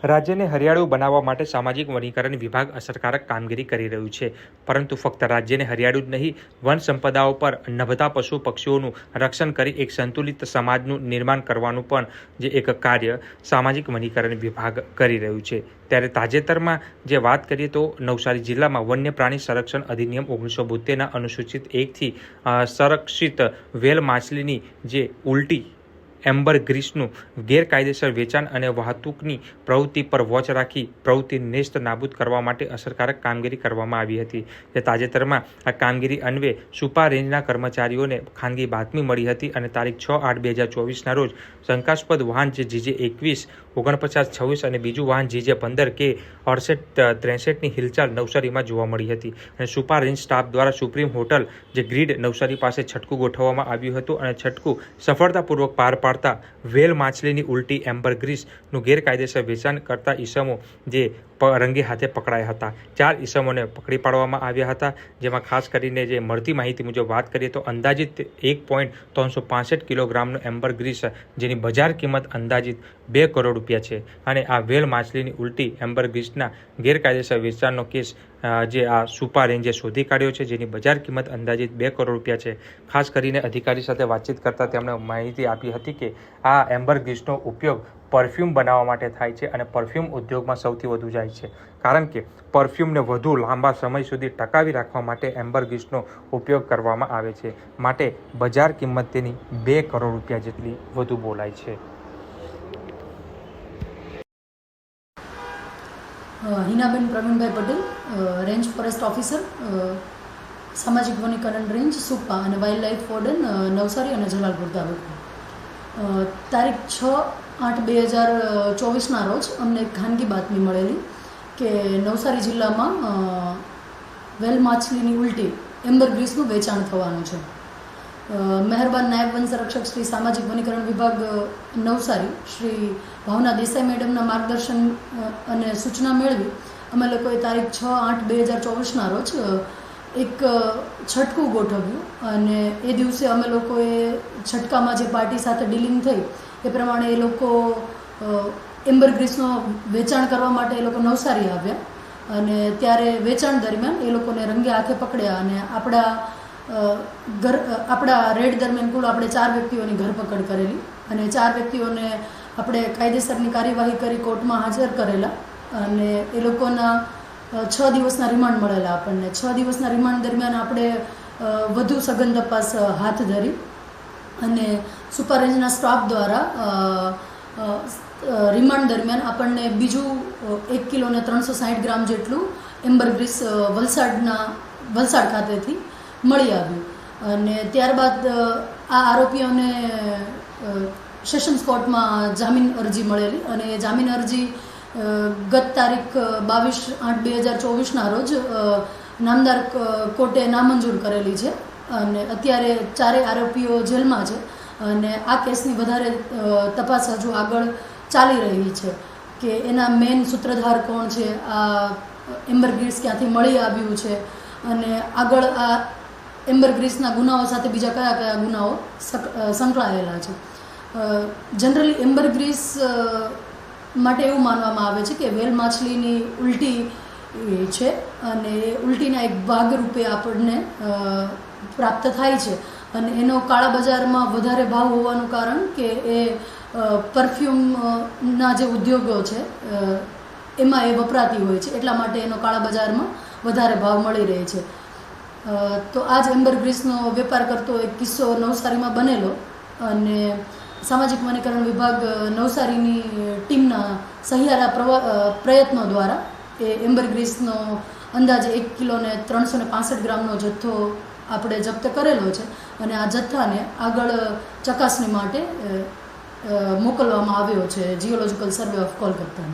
રાજ્યને હરિયાળું બનાવવા માટે સામાજિક વનીકરણ વિભાગ અસરકારક કામગીરી કરી રહ્યું છે, પરંતુ ફક્ત રાજ્યને હરિયાળું જ નહીં, વન સંપદાઓ પર નભતા પશુ પક્ષીઓનું રક્ષણ કરી એક સંતુલિત સમાજનું નિર્માણ કરવાનું પણ જે એક કાર્ય સામાજિક વનીકરણ વિભાગ કરી રહ્યું છે. ત્યારે તાજેતરમાં જે વાત કરીએ તો નવસારી જિલ્લામાં વન્ય પ્રાણી સંરક્ષણ અધિનિયમ 1972ના અનુસૂચિત 1થી સંરક્ષિત વેલ માછલીની જે ઉલટી એમ્બરગ્રીસનું ગેરકાયદેસર વેચાણ અને વાહતુકની પ્રવૃત્તિ પર વોચ રાખી પ્રવૃત્તિ નેસ્ત નાબૂદ કરવા માટે અસરકારક કામગીરી કરવામાં આવી હતી. જે તાજેતરમાં આ કામગીરી અન્વયે સુપા રેન્જના કર્મચારીઓને ખાનગી બાતમી મળી હતી અને તારીખ 6/8/2024ના રોજ શંકાસ્પદ વાહન જે GJ21 4926 અને બીજું વાહન GJ15 કે 6863ની હિલચાલ નવસારીમાં જોવા મળી હતી અને સુપા રેન્જ સ્ટાફ દ્વારા સુપ્રીમ હોટલ જે ગ્રીડ નવસારી પાસે છટકું ગોઠવવામાં આવ્યું હતું અને છટકું સફળતાપૂર્વક પાર પાડતા વેલ માછલીની ઉલટી એમ્બરગ્રીસનું ગેરકાયદેસર વેચાણ કરતા ઈસમો જે રંગે હાથે પકડાયા હતા. 4 ઈસમોને પકડી પાડવામાં આવ્યા હતા, જેમાં ખાસ કરીને જે મળતી માહિતી મુજબ વાત કરીએ તો અંદાજિત 1.365 કિલોગ્રામનો એમ્બરગ્રીસ જેની બજાર કિંમત અંદાજિત 2 કરોડ રૂપિયા છે અને આ વેલ માછલીની ઉલટી એમ્બરગ્રીસના ગેરકાયદેસર વેચાણનો કેસ જે આ સુપા રેન્જે શોધી કાઢ્યો છે, જેની બજાર કિંમત અંદાજિત 2 કરોડ રૂપિયા છે. ખાસ કરીને અધિકારી સાથે વાતચીત કરતાં તેમણે માહિતી આપી હતી કે આ એમ્બરગ્રીસનો ઉપયોગ પરફ્યુમ બનાવવા માટે થાય છે અને પરફ્યુમ ઉદ્યોગમાં સૌથી વધુ જાય છે, કારણ કે પરફ્યુમને વધુ લાંબા સમય સુધી ટકાવી રાખવા માટે એમ્બરગ્રીસનો ઉપયોગ કરવામાં આવે છે, માટે બજાર કિંમત તેની 2 કરોડ રૂપિયા જેટલી વધુ બોલાય છે. હિનાબેન પ્રવીણભાઈ પટેલ, રેન્જ ફોરેસ્ટ ઓફિસર, સામાજિક વનીકરણ રેન્જ સુપા અને વાઇલ્ડ લાઇફ વોર્ડન નવસારી અને જલાલપુર તાલુકો. તારીખ 6/8/2024ના રોજ અમને એક ખાનગી બાતમી મળેલી કે નવસારી જિલ્લામાં વેલ માછલીની ઉલટી એમ્બરગ્રીસનું વેચાણ થવાનું છે. મહેરબાન નાયબ વન સંરક્ષક શ્રી સામાજિક વનીકરણ વિભાગ નવસારી શ્રી ભાવના દેસાઈ મેડમના માર્ગદર્શન અને સૂચના મેળવી અમે લોકોએ તારીખ 6/8/2024ના રોજ એક છટકું ગોઠવ્યું અને એ દિવસે અમે લોકોએ છટકામાં જે પાર્ટી સાથે ડીલિંગ થઈ એ પ્રમાણે એ લોકો એમ્બરગ્રીસનો વેચાણ કરવા માટે એ લોકો નવસારી આવ્યા અને ત્યારે વેચાણ દરમિયાન એ લોકોને રંગે હાથે પકડ્યા અને આપણા રેડ દરમિયાન કુલ આપણે 4 વ્યક્તિઓની ધરપકડ કરેલી અને 4 વ્યક્તિઓને આપણે કાયદેસરની કાર્યવાહી કરી કોર્ટમાં હાજર કરેલા અને એ લોકોના 6 દિવસના રિમાન્ડ મળેલા. આપણને 6 દિવસના રિમાન્ડ દરમિયાન આપણે વધુ સઘન તપાસ હાથ ધરી અને સુપર રેન્જના સ્ટાફ દ્વારા રિમાન્ડ દરમિયાન આપણને બીજું 1 કિલો ને 360 ગ્રામ જેટલું એમ્બરગ્રીસ વલસાડ ખાતેથી મળી આવ્યું અને ત્યારબાદ આ આરોપીઓને સેશન્સ કોર્ટમાં જામીન અરજી મળેલી અને એ જામીન અરજી ગત તારીખ 22/8/2024ના રોજ નામદાર કોર્ટે નામંજૂર કરેલી છે અને અત્યારે 4 આરોપીઓ જેલમાં છે અને આ કેસની વધારે તપાસ હજુ આગળ ચાલી રહી છે કે એના મેઇન સૂત્રધાર કોણ છે, આ એમ્બરગ્રીસ ક્યાંથી મળી આવ્યું છે અને આગળ આ એમ્બરગ્રીસના ગુનાઓ સાથે બીજા કયા કયા ગુનાઓ સંકળાયેલા છે. જનરલી એમ્બરગ્રીસ માટે એવું માનવામાં આવે છે કે વેલ માછલીની ઉલટી છે અને એ ઉલટીના એક ભાગ રૂપે આપણને પ્રાપ્ત થાય છે અને એનો કાળા બજારમાં વધારે ભાવ હોવાનું કારણ કે એ પરફ્યુમના જે ઉદ્યોગો છે એમાં એ વપરાતી હોય છે, એટલા માટે એનો કાળા બજારમાં વધારે ભાવ મળી રહે છે. તો આ જ એમ્બરગ્રીસનો વેપાર કરતો એક કિસ્સો નવસારીમાં બનેલો અને સામાજિક વનીકરણ વિભાગ નવસારીની ટીમના સહિયારા પ્રયત્નો દ્વારા એ એમ્બરગ્રીસનો અંદાજે 1 કિલો ને 365 ગ્રામનો જથ્થો આપણે જપ્ત કરેલો છે અને આ જથ્થાને આગળ ચકાસણી માટે મોકલવામાં આવ્યો છે જીઓલોજિકલ સર્વે ઓફ કોલકાતા.